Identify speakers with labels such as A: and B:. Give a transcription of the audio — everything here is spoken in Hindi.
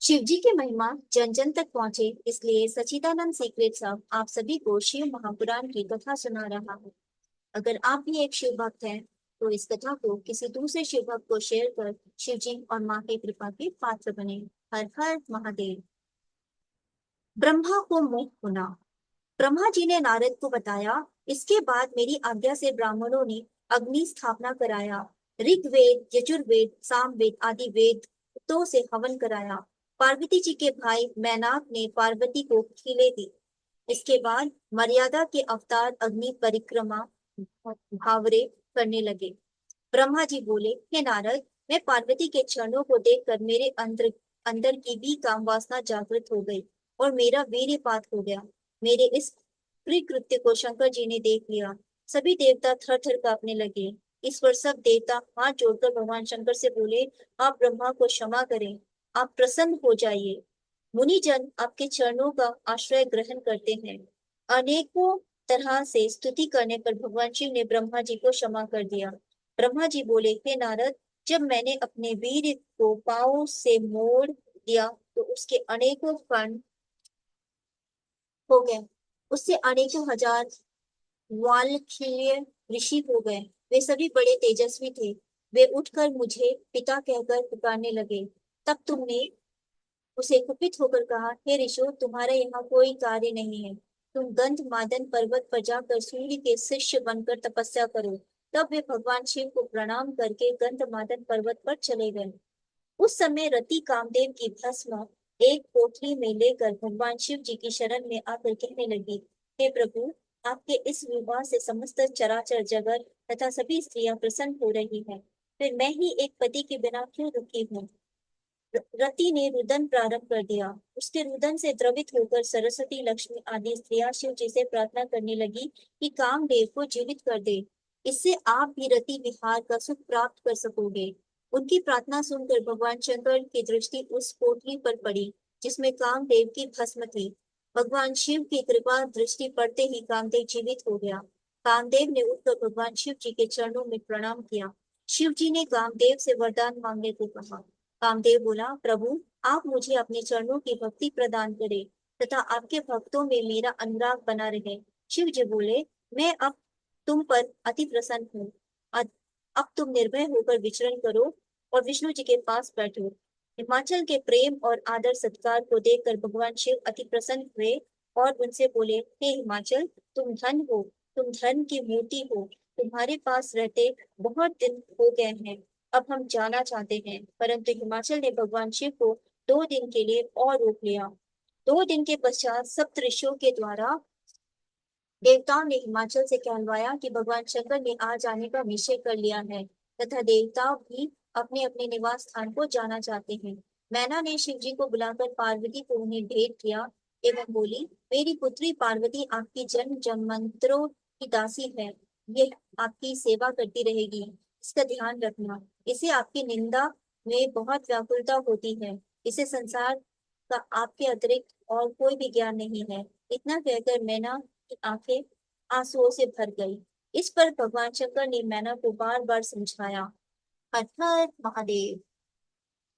A: शिव जी की महिमा जन जन तक पहुंचे, इसलिए सच्चिदानंद सीक्रेट साहब आप सभी को शिव महापुराण की कथा सुना रहा है। अगर आप भी एक शिव भक्त हैं, तो इस कथा को किसी दूसरे शिव भक्त को शेयर कर शिव जी और माँ की कृपा के पात्र बने। हर हर महादेव। ब्रह्मा को मोह होना। ब्रह्मा जी ने नारद को बताया, इसके बाद मेरी आज्ञा से ब्राह्मणों ने अग्नि स्थापना कराया। ऋग्वेद, यजुर्वेद, सामवेद आदि वेदों से हवन कराया। पार्वती जी के भाई मैनाक ने पार्वती को खीले दी। इसके बाद मर्यादा के अवतार अग्नि परिक्रमा भावरे करने लगे। ब्रह्मा जी बोले, हे नारद, मैं पार्वती के चरणों को देखकर मेरे अंदर अंदर की भी काम वासना जागृत हो गई और मेरा वीर्यपात हो गया। मेरे इस कृत्य को शंकर जी ने देख लिया। सभी देवता थर थर कांपने लगे। इस पर सब देवता हाथ जोड़कर भगवान शंकर से बोले, आप ब्रह्मा को क्षमा करें, आप प्रसन्न हो जाइए। मुनिजन आपके चरणों का आश्रय ग्रहण करते हैं। अनेकों तरह से स्तुति करने पर भगवान शिव ने ब्रह्मा जी को क्षमा कर दिया। ब्रह्मा जी बोले, हे नारद, जब मैंने अपने वीर को पांव से मोड़ दिया तो उसके अनेकों कण हो गए। उससे अनेकों हजार वाल्मीकि ऋषि हो गए। वे सभी बड़े तेजस्वी थे। वे उठकर मुझे पिता कहकर पुकारने लगे। तब तुमने उसे कुपित होकर कहा, हे ऋषि, तुम्हारा यहाँ कोई कार्य नहीं है। तुम गंध मादन पर्वत पर जाकर सूर्य के शिष्य बनकर तपस्या करो। तब वे भगवान शिव को प्रणाम करके गंध मादन पर्वत पर चले गए। उस समय रति कामदेव की भस्म एक पोटली में लेकर भगवान शिव जी की शरण में आकर कहने लगी, हे प्रभु, आपके इस विवाह से समस्त चराचर जगत तथा सभी स्त्रियां प्रसन्न हो रही हैं। फिर मैं ही एक पति के बिना क्यों दुखी हूँ। रति ने रुदन प्रारंभ कर दिया। उसके रुदन से द्रवित होकर सरस्वती, लक्ष्मी आदि स्त्रियां शिव जी से प्रार्थना करने लगी कि कामदेव को जीवित कर दे। इससे आप भी रति विहार का सुख प्राप्त कर सकोगे। उनकी प्रार्थना सुनकर भगवान शंकर की दृष्टि उस पोटली पर पड़ी जिसमें कामदेव की भस्म थी। भगवान शिव की कृपा दृष्टि पड़ते ही कामदेव जीवित हो गया। कामदेव ने उठकर भगवान शिव जी के चरणों में प्रणाम किया। शिव जी ने कामदेव से वरदान मांगने को कहा। कामदेव बोला, प्रभु, आप मुझे अपने चरणों की भक्ति प्रदान करें तथा आपके भक्तों में मेरा अनुराग बना रहे। शिव जी बोले, मैं अब तुम पर अति प्रसन्न हूँ। अब तुम निर्भय होकर विचरण करो और विष्णु जी के पास बैठो। हिमाचल के प्रेम और आदर सत्कार को देखकर भगवान शिव अति प्रसन्न हुए और उनसे बोले, हे हिमाचल, तुम धन हो, तुम धर्म की मूर्ति हो। तुम्हारे पास रहते बहुत दिन हो गए हैं। अब हम जाना चाहते हैं। परंतु हिमाचल ने भगवान शिव को 2 दिन के लिए और रोक लिया। 2 दिन के पश्चात सप्त ऋषियों के द्वारा देवताओं ने हिमाचल से कहलवाया कि भगवान शंकर ने आज आने का निश्चय कर लिया है तथा देवता भी अपने अपने निवास स्थान को जाना चाहते हैं। मैना ने शिव जी को बुलाकर पार्वती को उन्हें भेंट किया एवं बोली, मेरी पुत्री पार्वती आपकी जन्म जन्मांतरों की दासी है। ये आपकी सेवा करती रहेगी, इसका ध्यान रखना। इसे आपकी निंदा में बहुत व्याकुलता होती है। इसे संसार का आपके अतिरिक्त और कोई भी ज्ञान नहीं है। इतना कहकर मैना की आंखें आंसुओं से भर गई। इस पर भगवान शंकर ने मैना को बार बार समझाया। हर हर महादेव।